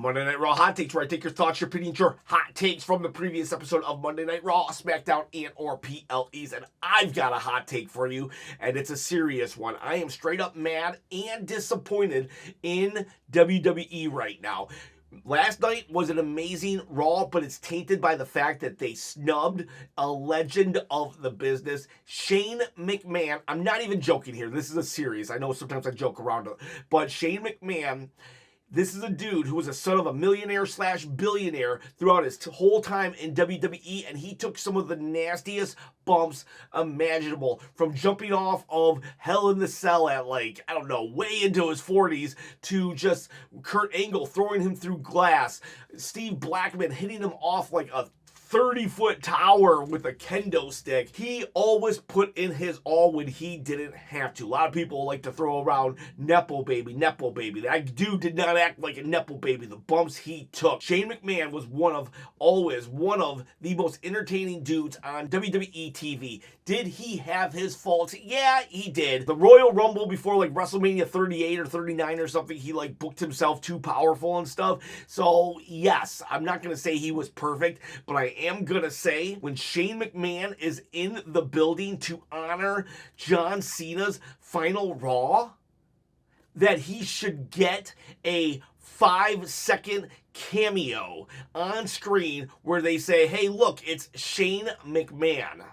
Monday Night Raw Hot Takes, where I take your thoughts, your opinions, your hot takes from the previous episode of Monday Night Raw, SmackDown, and or PLEs. And I've got a hot take for you, and it's a serious one. I am straight up mad and disappointed in WWE right now. Last night was an amazing Raw, but it's tainted by the fact that they snubbed a legend of the business, Shane McMahon. I'm not even joking here. This is a serious. I know sometimes I joke around, but Shane McMahon, this is a dude who was a son of a millionaire/billionaire throughout his whole time in WWE, and he took some of the nastiest bumps imaginable, from jumping off of Hell in the Cell at, like, I don't know, way into his 40s, to just Kurt Angle throwing him through glass, Steve Blackman hitting him off like a 30-foot tower with a kendo stick. He always put in his all when he didn't have to. A lot of people like to throw around Nepo baby. That dude did not act like a Nepo baby. The bumps he took. Shane McMahon was always one of the most entertaining dudes on WWE TV. Did he have his faults? Yeah, he did. The Royal Rumble before like WrestleMania 38 or 39 or something, he like booked himself too powerful and stuff. So yes, I'm not going to say he was perfect, but I am going to say when Shane McMahon is in the building to honor John Cena's final Raw, that he should get a 5-second cameo on screen where they say, hey, look, it's Shane McMahon.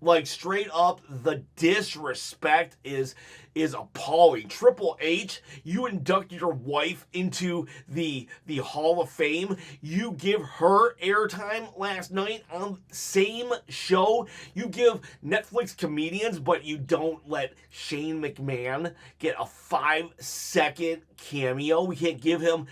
Like, straight up, the disrespect is appalling. Triple H, you induct your wife into the Hall of Fame. You give her airtime last night on the same show. You give Netflix comedians, but you don't let Shane McMahon get a 5-second cameo. We can't give him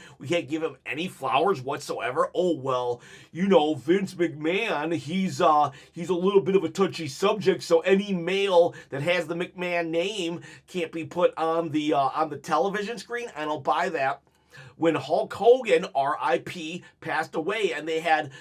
any flowers whatsoever. Oh, well, you know, Vince McMahon, he's a little bit of a touchy subject, so any male that has the McMahon name can't be put on the television screen. I don't buy that. When Hulk Hogan, R.I.P., passed away and they had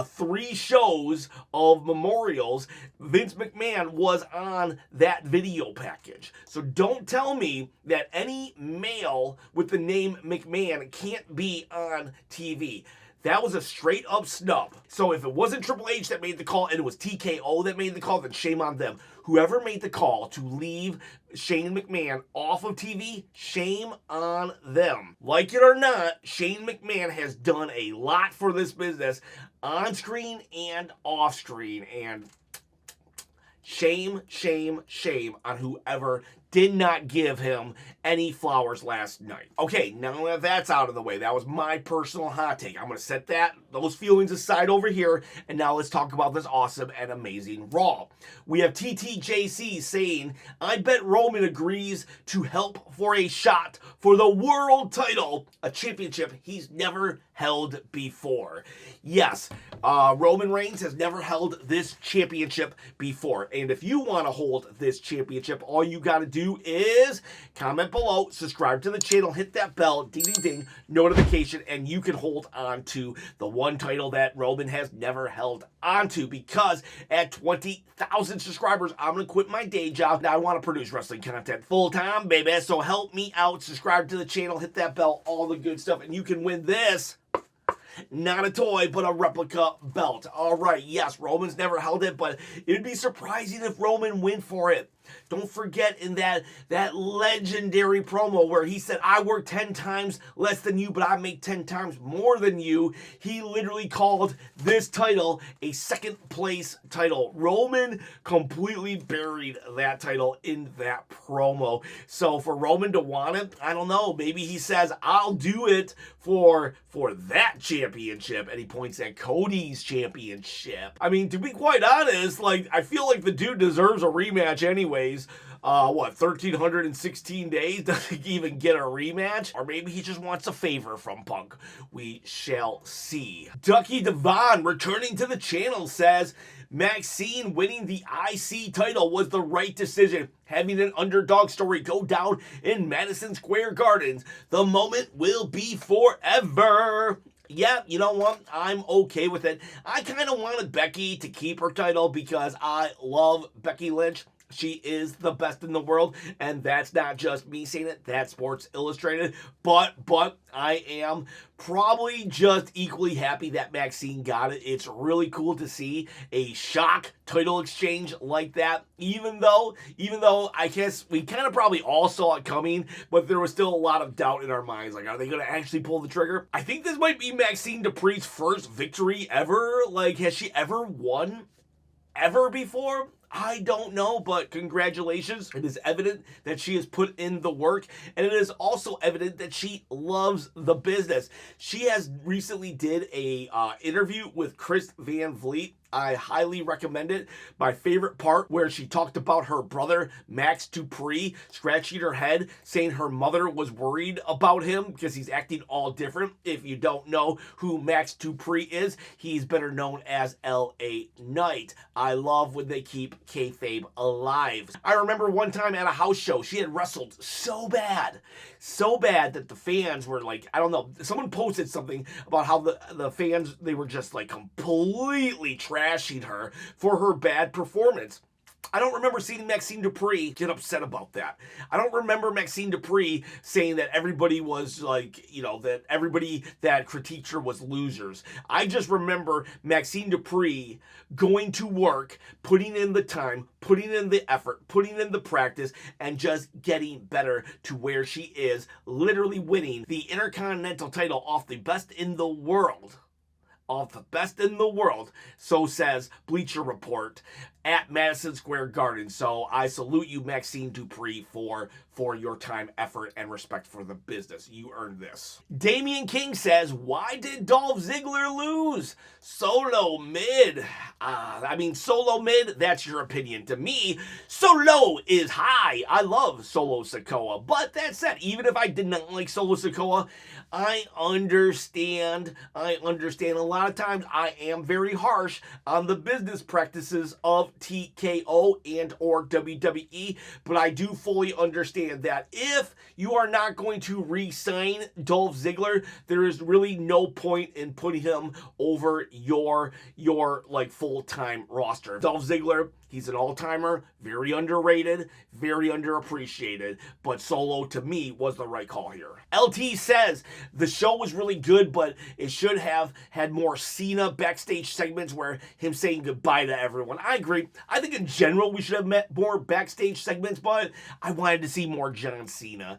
3 shows of memorials, Vince McMahon was on that video package. So don't tell me that any male with the name McMahon can't be on TV. That was a straight up snub. So if it wasn't Triple H that made the call and it was TKO that made the call, then shame on them. Whoever made the call to leave Shane McMahon off of TV, shame on them. Like it or not, Shane McMahon has done a lot for this business on screen and off screen. And shame, shame, shame on whoever did not give him any flowers last night. Okay, now that that's out of the way, that was my personal hot take. I'm going to set those feelings aside over here, and now let's talk about this awesome and amazing Raw. We have TTJC saying, I bet Roman agrees to help for a shot for the world title, a championship he's never held before. Yes, Roman Reigns has never held this championship before, and if you want to hold this championship, all you got to do is comment below, subscribe to the channel, hit that bell, ding ding ding, notification, and you can hold on to the one title that Roman has never held onto, because at 20,000 subscribers, I'm going to quit my day job. Now I want to produce wrestling content full time, baby, so help me out, subscribe to the channel, hit that bell, all the good stuff, and you can win this. Not a toy, but a replica belt. All right, yes, Roman's never held it, but it'd be surprising if Roman went for it. Don't forget in that legendary promo where he said, I work 10 times less than you, but I make 10 times more than you. He literally called this title a second place title. Roman completely buried that title in that promo. So for Roman to want it, I don't know. Maybe he says, I'll do it for that championship. And he points at Cody's championship. I mean, to be quite honest, like, I feel like the dude deserves a rematch anyways. 1,316 days? Doesn't even get a rematch? Or maybe he just wants a favor from Punk. We shall see. Ducky Devon, returning to the channel, says, Maxxine winning the IC title was the right decision. Having an underdog story go down in Madison Square Gardens. The moment will be forever. Yeah, you know what? I'm okay with it. I kind of wanted Becky to keep her title because I love Becky Lynch. She is the best in the world, and that's not just me saying it, that's Sports Illustrated. But I am probably just equally happy that Maxxine got it. It's really cool to see a shock title exchange like that, even though I guess we kind of probably all saw it coming, but there was still a lot of doubt in our minds. Like, are they going to actually pull the trigger? I think this might be Maxxine Dupri's first victory ever. Like, has she ever won ever before? I don't know, but congratulations. It is evident that she has put in the work, and it is also evident that she loves the business. She has recently did a interview with Chris Van Vliet. I highly recommend it. My favorite part where she talked about her brother, Max Dupri, scratching her head, saying her mother was worried about him because he's acting all different. If you don't know who Max Dupri is, he's better known as L.A. Knight. I love when they keep kayfabe alive. I remember one time at a house show, she had wrestled so bad that the fans were like, I don't know, someone posted something about how the fans, they were just like completely trashing her for her bad performance. I don't remember seeing Maxxine Dupri get upset about that. I don't remember Maxxine Dupri saying that everybody was like, you know, that everybody that critiqued her was losers. I just remember Maxxine Dupri going to work, putting in the time, putting in the effort, putting in the practice, and just getting better to where she is, literally winning the Intercontinental title off the best in the world. Of the best in the world, so says Bleacher Report, at Madison Square Garden. So I salute you, Maxxine Dupri, for your time, effort, and respect for the business. You earned this. Damian King says, why did Dolph Ziggler lose? Solo mid. I mean, solo mid, that's your opinion. To me, solo is high. I love Solo Sikoa. But that said, even if I did not like Solo Sikoa, I understand. A lot of times I am very harsh on the business practices of TKO and or WWE, but I do fully understand that if you are not going to re-sign Dolph Ziggler, there is really no point in putting him over your like full-time roster. Dolph Ziggler, he's an all-timer, very underrated, very underappreciated, but Solo, to me, was the right call here. LT says, the show was really good, but it should have had more Cena backstage segments where him saying goodbye to everyone. I agree. I think in general we should have met more backstage segments, but I wanted to see more John Cena.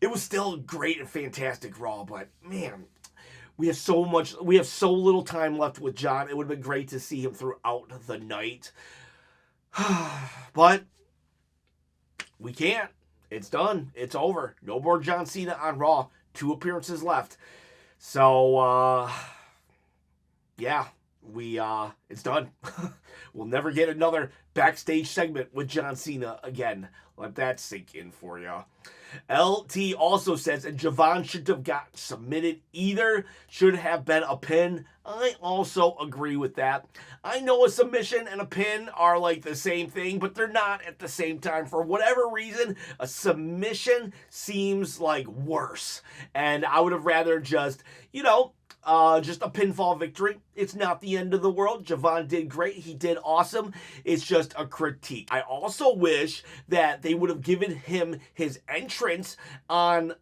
It was still great and fantastic Raw, but man, we have so little time left with John. It would have been great to see him throughout the night. But we can't. It's done. It's over. No more John Cena on Raw. 2 appearances left. So, yeah, it's done. We'll never get another backstage segment with John Cena again. Let that sink in for you. LT also says, and Javon shouldn't have got submitted either. Should have been a pin. I also agree with that. I know a submission and a pin are like the same thing, but they're not at the same time. For whatever reason, a submission seems like worse. And I would have rather just, just a pinfall victory. It's not the end of the world. Javon did great. He did awesome. It's just a critique. I also wish that they would have given him his entrance on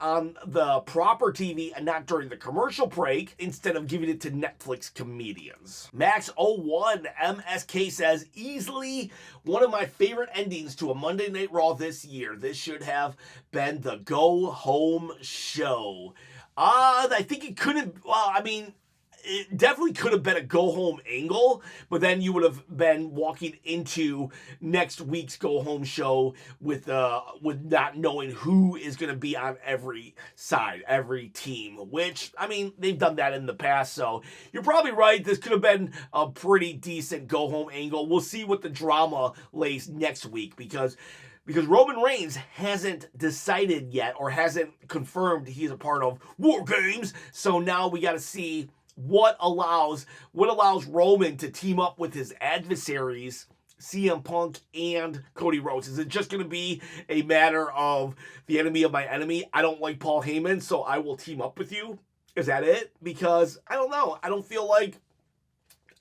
the proper TV and not during the commercial break instead of giving it to Netflix comedians. Max01 MSK says, easily one of my favorite endings to a Monday Night Raw this year. This should have been the go home show. I think it couldn't, it definitely could have been a go-home angle, but then you would have been walking into next week's go-home show with not knowing who is going to be on every side, every team, which, they've done that in the past, so you're probably right. This could have been a pretty decent go-home angle. We'll see what the drama lays next week, because Roman Reigns hasn't decided yet or hasn't confirmed he's a part of War Games. So now we got to see what allows Roman to team up with his adversaries, CM Punk and Cody Rhodes. Is it just going to be a matter of the enemy of my enemy? I don't like Paul Heyman, so I will team up with you. Is that it? Because I don't know. I don't feel like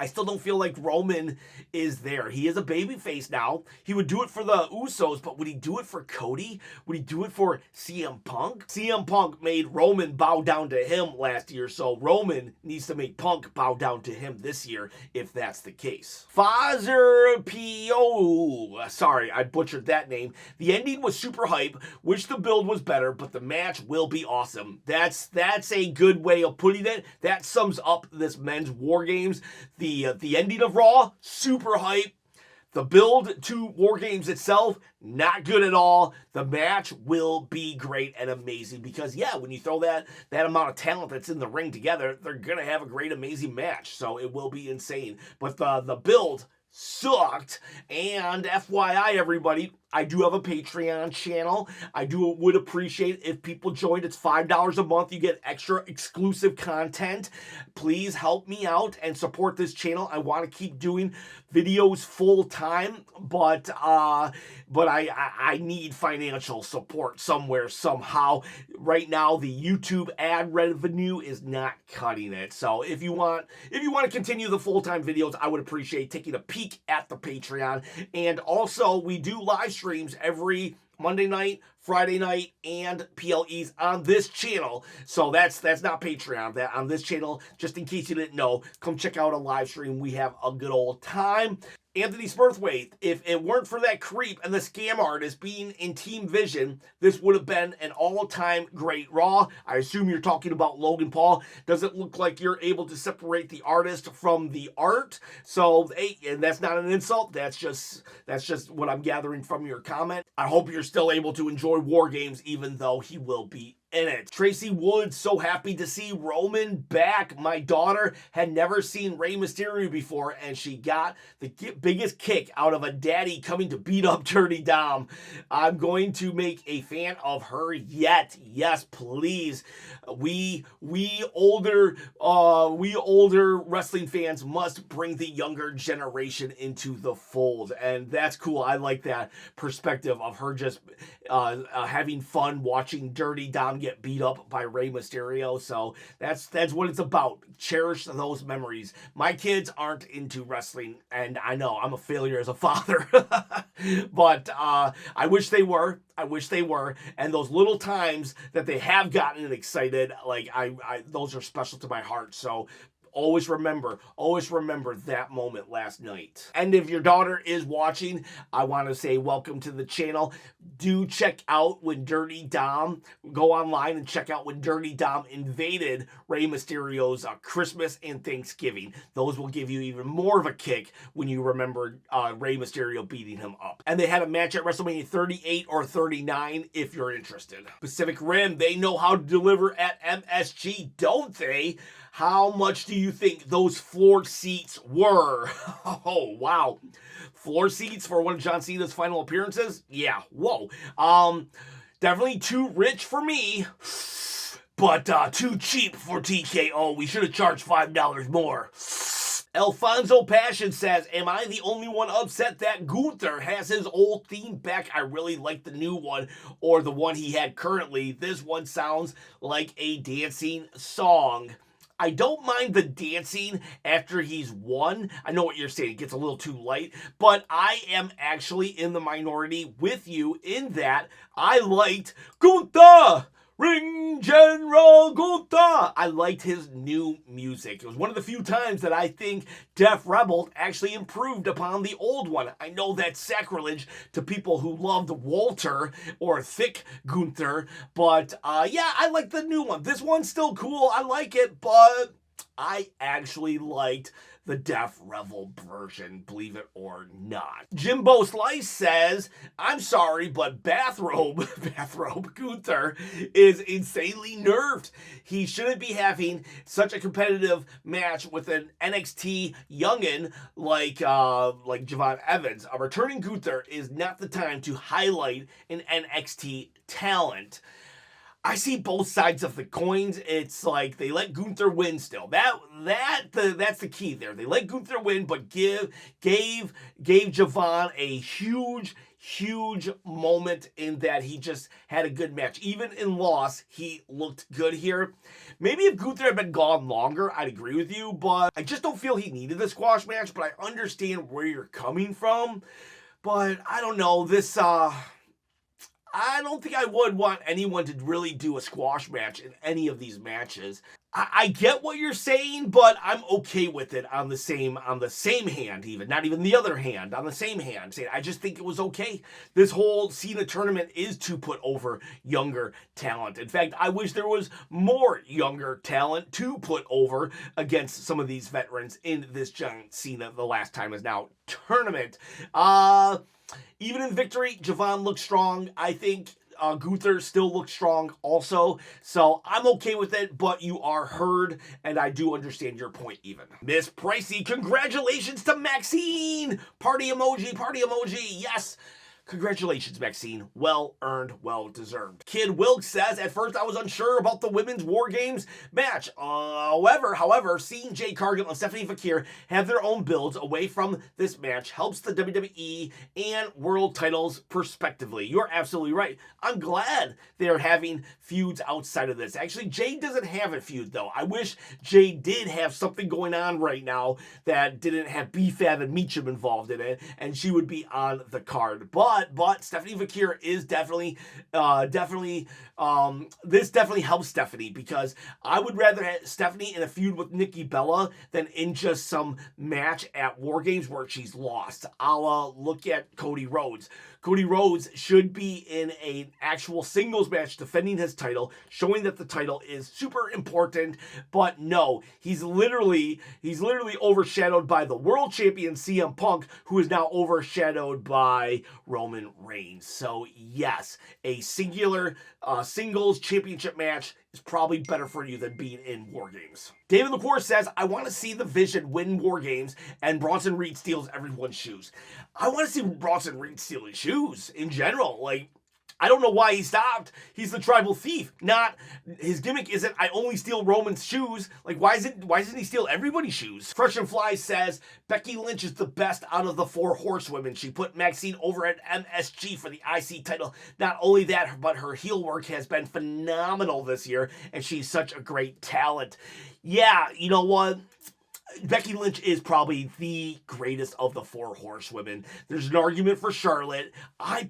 I still don't feel like Roman is there. He is a babyface now. He would do it for the Usos, but would he do it for Cody? Would he do it for CM Punk? CM Punk made Roman bow down to him last year, so Roman needs to make Punk bow down to him this year if that's the case. Fazer P.O. Sorry, I butchered that name. The ending was super hype. Wish the build was better, but the match will be awesome. That's a good way of putting it. That sums up this men's War Games. The ending of Raw, super hype. The build to War Games itself, not good at all. The match will be great and amazing because, yeah, when you throw that amount of talent that's in the ring together, they're going to have a great, amazing match. So it will be insane. But the build sucked. And FYI, everybody, I do have a Patreon channel. I would appreciate if people joined. It's $5 a month. You get extra exclusive content. Please help me out and support this channel. I want to keep doing videos full time, but I need financial support somewhere, somehow. Right now, the YouTube ad revenue is not cutting it. So if you want to continue the full-time videos, I would appreciate taking a peek at the Patreon. And also, we do live streams every Monday night, Friday night, and PLEs on this channel. So that's not Patreon. That on this channel, just in case you didn't know, come check out a live stream. We have a good old time. Anthony Smurthwaite, if it weren't for that creep and the scam artist being in Team Vision, this would have been an all-time great Raw. I assume you're talking about Logan Paul. Does it look like you're able to separate the artist from the art? So, hey, and that's not an insult. That's just what I'm gathering from your comment. I hope you're still able to enjoy War Games, even though he will be in it. Tracy Woods, so happy to see Roman back. My daughter had never seen Rey Mysterio before, and she got the biggest kick out of a daddy coming to beat up Dirty Dom. I'm going to make a fan of her yet. Yes, please. We older wrestling fans must bring the younger generation into the fold, and that's cool. I like that perspective of her just having fun watching Dirty Dom get beat up by Rey Mysterio. So that's what it's about. Cherish those memories. My kids aren't into wrestling, and I know I'm a failure as a father, but I wish they were. And those little times that they have gotten excited, like I those are special to my heart. So always remember that moment last night. And if your daughter is watching, I want to say welcome to the channel. Do check out when Dirty Dom, go online and check out when Dirty Dom invaded Rey Mysterio's Christmas and Thanksgiving. Those will give you even more of a kick when you remember Rey Mysterio beating him up. And they had a match at WrestleMania 38 or 39 if you're interested. Pacific Rim, they know how to deliver at MSG, don't they? How much do you think those floor seats were? Oh, wow. Floor seats for one of John Cena's final appearances? Yeah, whoa. Definitely too rich for me, but too cheap for TKO. We should have charged $5 more. Alfonso Passion says, am I the only one upset that Gunther has his old theme back? I really like the new one, or the one he had currently. This one sounds like a dancing song. I don't mind the dancing after he's won. I know what you're saying. It gets a little too light. But I am actually in the minority with you in that I liked Gunther! Ring General Gunther! I liked his new music. It was one of the few times that I think Def Rebel actually improved upon the old one. I know that's sacrilege to people who loved Walter or Thick Gunther, but yeah, I like the new one. This one's still cool. I like it, but I actually liked the Def Rebel version, believe it or not. Jimbo Slice says, I'm sorry, but Bathrobe Gunther is insanely nerfed. He shouldn't be having such a competitive match with an NXT youngin like Javon Evans. A returning Gunther is not the time to highlight an NXT talent. I see both sides of the coins. It's like they let Gunther win still. That's the key there. They let Gunther win, but gave Javon a huge huge moment in that he just had a good match. Even in loss, he looked good here. Maybe if Gunther had been gone longer, I'd agree with you, but I just don't feel he needed the squash match, but I understand where you're coming from. But I don't know, I don't think I would want anyone to really do a squash match in any of these matches. I get what you're saying, but I'm okay with it on the same hand, even not even the other hand, on the same hand. I just think it was okay. This whole Cena tournament is to put over younger talent. In fact, I wish there was more younger talent to put over against some of these veterans in this John Cena The Last Time Is Now tournament. Even in victory, Javon looked strong. I think Gunther still looks strong also. So I'm okay with it, but you are heard, and I do understand your point even. Miss Pricey, congratulations to Maxxine! Party emoji, yes! Congratulations, Maxxine. Well earned, well deserved. Kid Wilkes says, at first I was unsure about the women's War Games match. However, seeing Jade Cargill and Stephanie Fakir have their own builds away from this match helps the WWE and world titles prospectively. You're absolutely right. I'm glad they're having feuds outside of this. Actually, Jade doesn't have a feud, though. I wish Jade did have something going on right now that didn't have B-Fab and Meacham involved in it, and she would be on the card. But Stephanie Fakir is definitely this definitely helps Stephanie, because I would rather have Stephanie in a feud with Nikki Bella than in just some match at War Games where she's lost. Look at Cody Rhodes. Cody Rhodes should be in an actual singles match defending his title, showing that the title is super important, but no, he's literally overshadowed by the world champion CM Punk, who is now overshadowed by Roman Reigns. So yes, a singular singles championship match is probably better for you than being in War Games. David LaCour says, I want to see the Vision win War Games and Bronson Reed steals everyone's shoes. I want to see Bronson Reed stealing shoes in general. Like, I don't know why he stopped. He's the tribal thief. Not his gimmick isn't I only steal Roman's shoes. Like, why doesn't he steal everybody's shoes? Fresh and Fly says Becky Lynch is the best out of the 4 horsewomen. She put Maxxine over at MSG for the IC title. Not only that, but her heel work has been phenomenal this year, and she's such a great talent. Yeah, you know what? Becky Lynch is probably the greatest of the 4 horsewomen. There's an argument for Charlotte. I've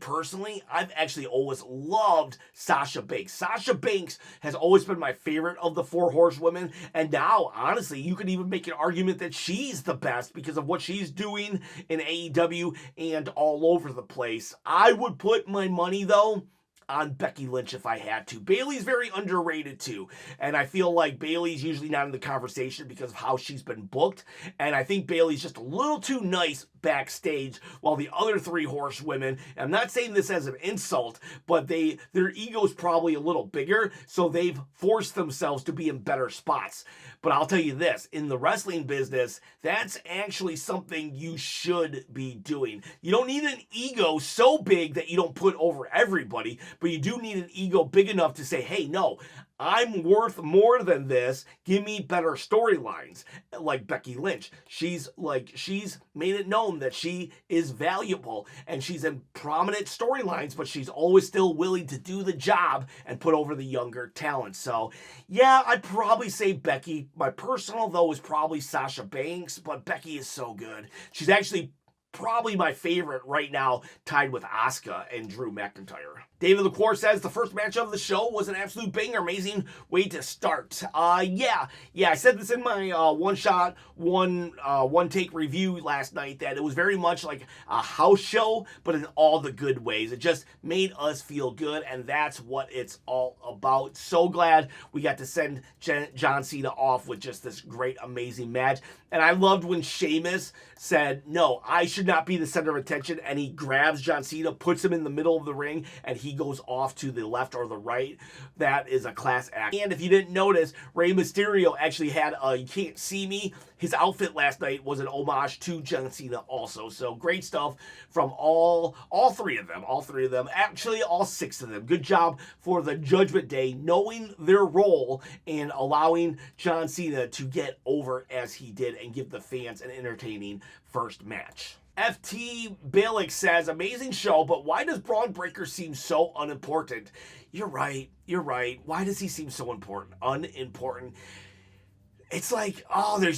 actually always loved Sasha Banks. Sasha Banks has always been my favorite of the 4 horsewomen, and now, honestly, you could even make an argument that she's the best because of what she's doing in AEW and all over the place. I would put my money, though, on Becky Lynch if I had to. Bayley's very underrated too, and I feel like Bayley's usually not in the conversation because of how she's been booked, and I think Bayley's just a little too nice backstage, while the other 3 horsewomen, I'm not saying this as an insult, but their ego's probably a little bigger, so they've forced themselves to be in better spots. But I'll tell you this, in the wrestling business, that's actually something you should be doing. You don't need an ego so big that you don't put over everybody, but you do need an ego big enough to say, hey, no, I'm worth more than this. Give me better storylines. Like Becky Lynch. She's made it known that she is valuable and she's in prominent storylines, but she's always still willing to do the job and put over the younger talent. So yeah, I'd probably say Becky. My personal, though, is probably Sasha Banks, but Becky is so good. She's actually probably my favorite right now, tied with Asuka and Drew McIntyre. David LaCour says the first match of the show was an absolute banger, amazing way to start. Yeah, I said this in my one take review last night, that it was very much like a house show, but in all the good ways. It just made us feel good, and that's what it's all about. So glad we got to send John Cena off with just this great, amazing match. And I loved when Sheamus said, no, I should not be the center of attention, and he grabs John Cena, puts him in the middle of the ring, and he goes off to the left or the right. That is a class act. And if you didn't notice, Rey Mysterio actually had a You Can't See Me. His outfit last night was an homage to John Cena also. So great stuff from all 3 of them. Actually, all 6 of them. Good job for the Judgment Day, knowing their role and allowing John Cena to get over as he did and give the fans an entertaining first match. FT Balik says, amazing show, but why does Braun Breaker seem so unimportant? You're right. Why does he seem so unimportant? It's like,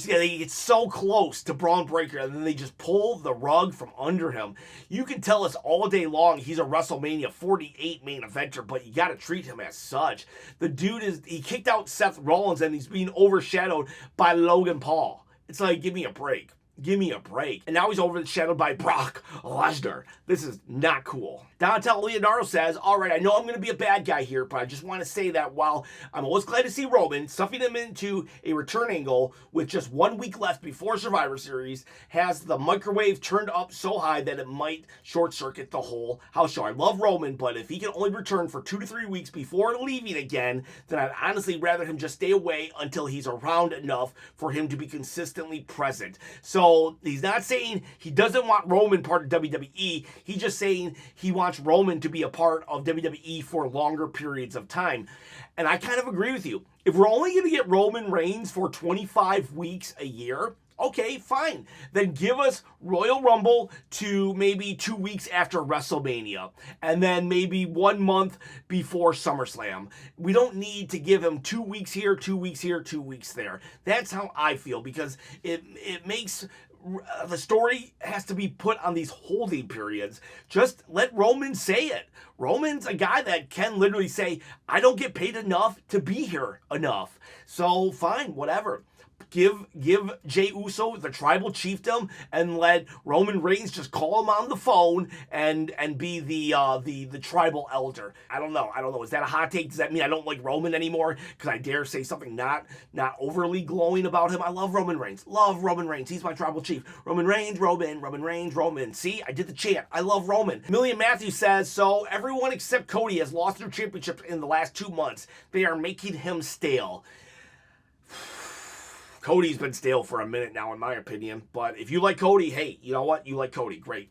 they get so close to Braun Breaker, and then they just pull the rug from under him. You can tell us all day long he's a WrestleMania 48 main eventer, but you got to treat him as such. The dude he kicked out Seth Rollins, and he's being overshadowed by Logan Paul. It's like, give me a break. And now he's overshadowed by Brock Lesnar. This is not cool. Donatello Leonardo says, all right, I know I'm going to be a bad guy here, but I just want to say that while I'm always glad to see Roman, stuffing him into a return angle with just 1 week left before Survivor Series has the microwave turned up so high that it might short circuit the whole house show. I love Roman, but if he can only return for 2 to 3 weeks before leaving again, then I'd honestly rather him just stay away until he's around enough for him to be consistently present. So he's not saying he doesn't want Roman part of WWE. He's just saying he wants Roman to be a part of WWE for longer periods of time. And I kind of agree with you. If we're only going to get Roman Reigns for 25 weeks a year, okay, fine. Then give us Royal Rumble to maybe 2 weeks after WrestleMania. And then maybe 1 month before SummerSlam. We don't need to give him 2 weeks here, 2 weeks here, 2 weeks there. That's how I feel, because it makes... the story has to be put on these holding periods. Just let Roman say it. Roman's a guy that can literally say, I don't get paid enough to be here enough. So fine, whatever. Give Jey Uso the tribal chiefdom and let Roman Reigns just call him on the phone and be the tribal elder. I don't know. Is that a hot take? Does that mean I don't like Roman anymore because I dare say something not overly glowing about him? I love Roman Reigns. He's my tribal chief. Roman Reigns. See, I did the chant. I love Roman. Million Matthews says, so everyone except Cody has lost their championships in the last 2 months. They are making him stale. Cody's been stale for a minute now, in my opinion. But if you like Cody, hey, you know what? You like Cody. Great.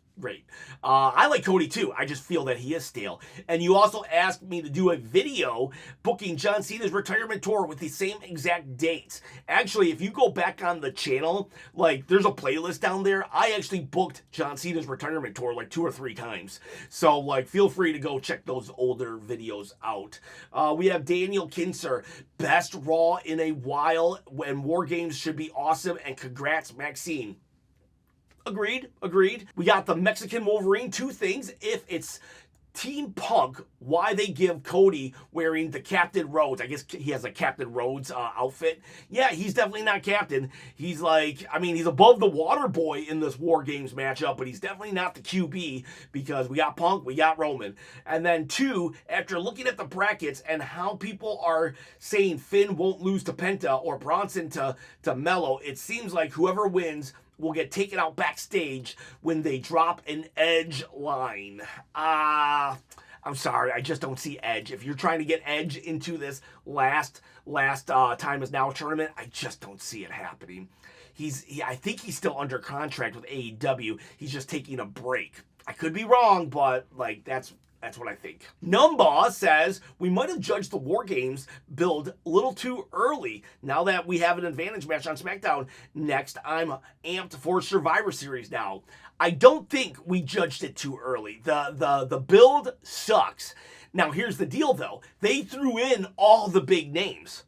I like Cody too. I just feel that he is stale. And you also asked me to do a video booking John Cena's retirement tour with the same exact dates. Actually, if you go back on the channel, like there's a playlist down there. I actually booked John Cena's retirement tour like 2 or 3 times. So like feel free to go check those older videos out. We have Daniel Kinser, best Raw in a while, when War Games should be awesome, and congrats Maxxine. Agreed. We got the Mexican Wolverine. 2 things. If it's Team Punk, why they give Cody wearing the Captain Rhodes. I guess he has a Captain Rhodes outfit. Yeah, he's definitely not captain. He's like, he's above the water boy in this War Games matchup, but he's definitely not the QB, because we got Punk, we got Roman. And then 2, after looking at the brackets and how people are saying Finn won't lose to Penta or Bronson to Mello, it seems like whoever wins will get taken out backstage when they drop an Edge line. I'm sorry, I just don't see Edge. If you're trying to get Edge into this last Time Is Now tournament, I just don't see it happening. I think he's still under contract with AEW. He's just taking a break. I could be wrong, but like that's what I think. Numba says, we might have judged the War Games build a little too early. Now that we have an advantage match on SmackDown next, I'm amped for Survivor Series now. I don't think we judged it too early. The build sucks. Now here's the deal though. They threw in all the big names.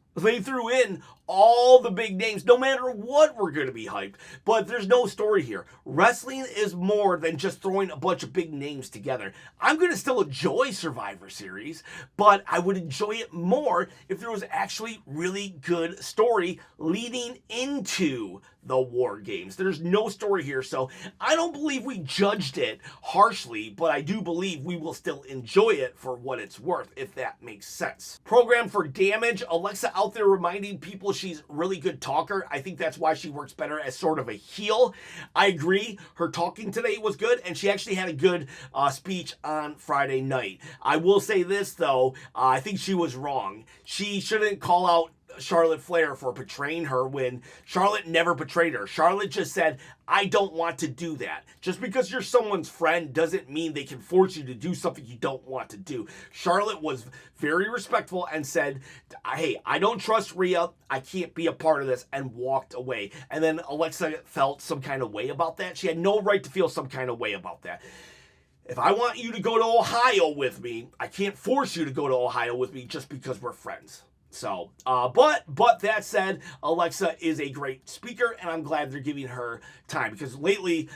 No matter what, we're going to be hyped. But there's no story here. Wrestling is more than just throwing a bunch of big names together. I'm going to still enjoy Survivor Series, but I would enjoy it more if there was actually really good story leading into the War Games. There's no story here, so I don't believe we judged it harshly, but I do believe we will still enjoy it for what it's worth, if that makes sense. Program for Damage. Alexa out there reminding people she's really good talker. I think that's why she works better as sort of a heel. I agree. Her talking today was good, and she actually had a good speech on Friday night. I will say this, though. I think she was wrong. She shouldn't call out Charlotte Flair for betraying her when Charlotte never betrayed her. Charlotte just said, I don't want to do that. Just because you're someone's friend doesn't mean they can force you to do something you don't want to do. Charlotte was very respectful and said, hey, I don't trust Rhea. I can't be a part of this, and walked away. And then Alexa felt some kind of way about that. She had no right to feel some kind of way about that. If I want you to go to Ohio with me, I can't force you to go to Ohio with me just because we're friends. So, but that said, Alexa is a great speaker, and I'm glad they're giving her time, because lately,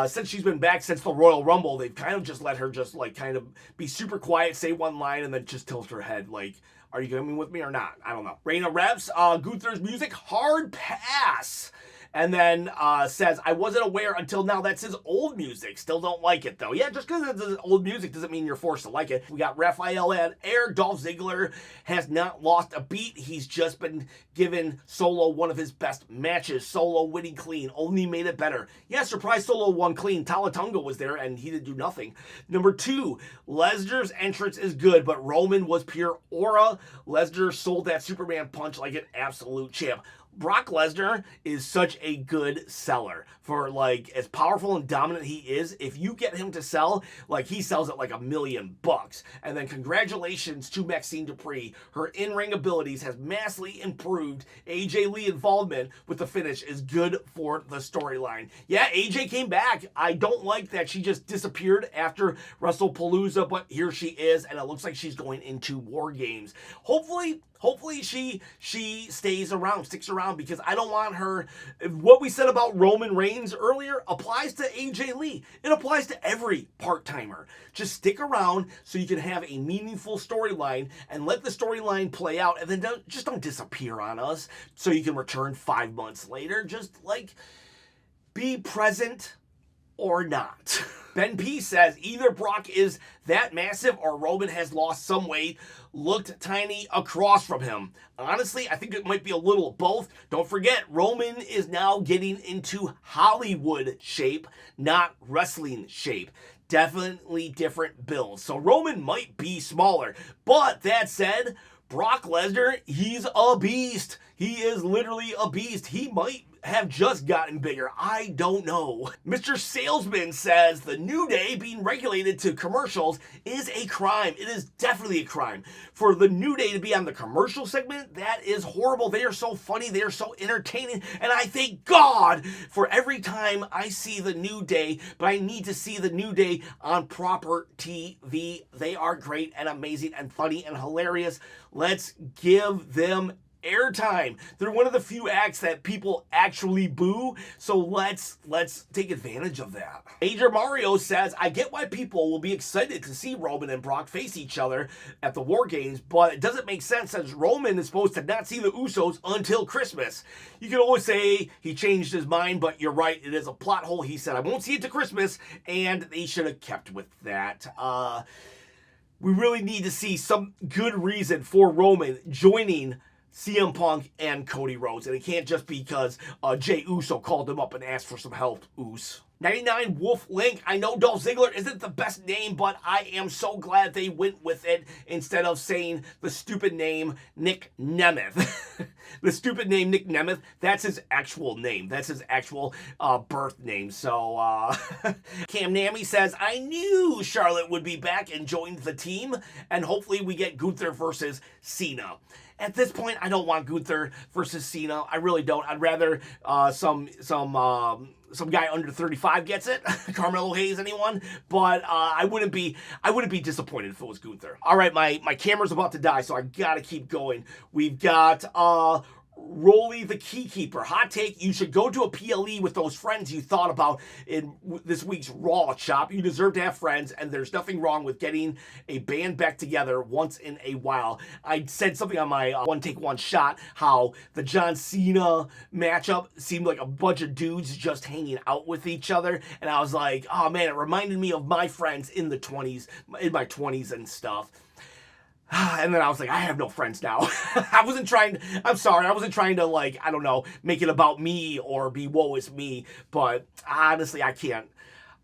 since she's been back since the Royal Rumble, they've kind of just let her just like kind of be super quiet, say one line, and then just tilt her head like, are you coming with me or not? I don't know. Reina Reps, Gunther's music, hard pass. And then says, I wasn't aware until now that's his old music. Still don't like it, though. Yeah, just because it's his old music doesn't mean you're forced to like it. We got Raphael and Air. Dolph Ziggler has not lost a beat. He's just been given Solo one of his best matches. Solo winning clean. Only made it better. Yeah, surprise Solo won clean. Talatonga was there, and he did do nothing. Number 2, Lesnar's entrance is good, but Roman was pure aura. Lesnar sold that Superman punch like an absolute champ. Brock Lesnar is such a good seller. For like as powerful and dominant he is, if you get him to sell, like he sells at like $1 million. And then congratulations to Maxxine Dupri. Her in-ring abilities has massively improved. AJ Lee involvement with the finish is good for the storyline. Yeah, AJ came back. I don't like that she just disappeared after WrestlePalooza, but here she is, and it looks like she's going into War Games. Hopefully she stays around, sticks around, because I don't want her. What we said about Roman Reigns earlier applies to AJ Lee. It applies to every part-timer. Just stick around so you can have a meaningful storyline and let the storyline play out, and then don't disappear on us so you can return 5 months later. Just like be present or not. Ben P says either Brock is that massive or Roman has lost some weight, looked tiny across from him. Honestly, I think it might be a little of both. Don't forget, Roman is now getting into Hollywood shape, not wrestling shape. Definitely different builds. So Roman might be smaller. But that said, Brock Lesnar, he's a beast. He is literally a beast. He might have just gotten bigger. I don't know. Mr. Salesman says the New Day being regulated to commercials is a crime. It is definitely a crime. For the New Day to be on the commercial segment, that is horrible. They are so funny. They are so entertaining. And I thank God for every time I see the New Day, but I need to see the New Day on proper TV. They are great and amazing and funny and hilarious. Let's give them airtime. They're one of the few acts that people actually boo, so let's take advantage of that. Major Mario says, I get why people will be excited to see Roman and Brock face each other at the War Games, but it doesn't make sense since Roman is supposed to not see the Usos until Christmas. You can always say he changed his mind, but you're right, it is a plot hole. He said, I won't see it to Christmas, and they should have kept with that. We really need to see some good reason for Roman joining CM Punk and Cody Rhodes. And it can't just be because Jey Uso called him up and asked for some help. 99 Wolf Link. I know Dolph Ziggler isn't the best name, but I am so glad they went with it instead of saying the stupid name Nick Nemeth. The stupid name Nick Nemeth, that's his actual name. That's his actual birth name. So, Cam Nami says, I knew Charlotte would be back and joined the team, and hopefully we get Gunther versus Cena. At this point, I don't want Gunther versus Cena. I really don't. I'd rather some guy under 35 gets it. Carmelo Hayes, anyone? But I wouldn't be disappointed if it was Gunther. All right, my camera's about to die, so I gotta keep going. We've got Rolly the Keykeeper. Hot take, you should go to a PLE with those friends you thought about in this week's Wrestlechop. You deserve to have friends, and there's nothing wrong with getting a band back together once in a while. I said something on my One Take One Shot, how the John Cena matchup seemed like a bunch of dudes just hanging out with each other, and I was like, oh man, it reminded me of my friends in my 20s and stuff. And then I was like, I have no friends now. I wasn't trying to like, I don't know, make it about me or be woe is me. But honestly, I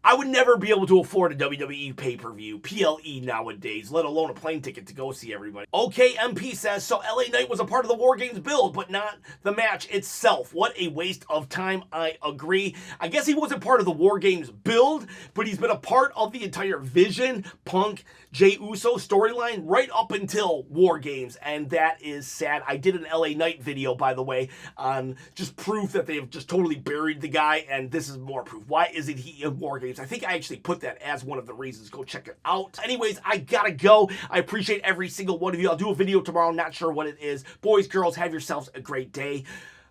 I would never be able to afford a WWE pay-per-view, PLE nowadays, let alone a plane ticket to go see everybody. Okay, MP says, so LA Knight was a part of the War Games build, but not the match itself. What a waste of time. I agree. I guess he wasn't part of the War Games build, but he's been a part of the entire Vision, Punk, Jey Uso storyline right up until War Games, and that is sad. I did an LA Knight video, by the way, on just proof that they've just totally buried the guy, and this is more proof. Why isn't he in War Games? I think I actually put that as one of the reasons. Go check it out. Anyways, I gotta go. I appreciate every single one of you. I'll do a video tomorrow, not sure what it is. Boys, girls, have yourselves a great day.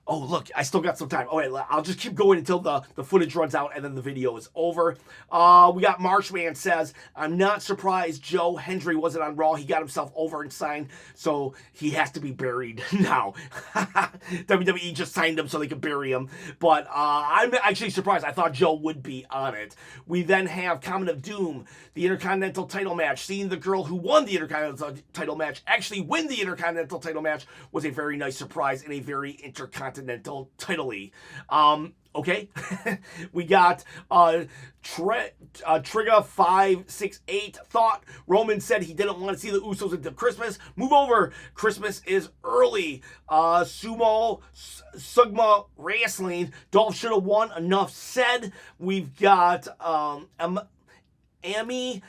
Oh, look, I still got some time. All right, I'll just keep going until the footage runs out and then the video is over. We got Marshman says, I'm not surprised Joe Hendry wasn't on Raw. He got himself over and signed, so he has to be buried now. WWE just signed him so they could bury him. But I'm actually surprised. I thought Joe would be on it. We then have Comet of Doom, the Intercontinental title match. Seeing the girl who won the Intercontinental title match actually win the Intercontinental title match was a very nice surprise and a very Intercontinental title-y. Okay, we got Trigger568 thought Roman said he didn't want to see the Usos until Christmas. Move over. Christmas is early. Sumo Sugma Wrestling. Dolph should have won. Enough said. We've got Amy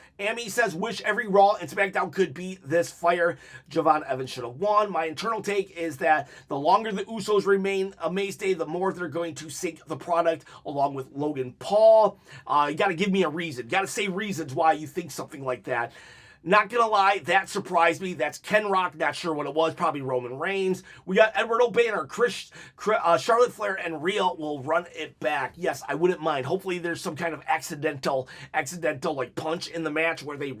says, wish every Raw and SmackDown could be this fire. Javon Evans should have won. My internal take is that the longer the Usos remain a mainstay, the more they're going to sink the product, along with Logan Paul. You got to give me a reason. You got to say reasons why you think something like that. Not gonna lie, that surprised me. That's Ken Rock, not sure what it was, probably Roman Reigns. We got Edward O'Banner, Charlotte Flair, and Rhea will run it back. Yes, I wouldn't mind. Hopefully there's some kind of accidental like punch in the match where they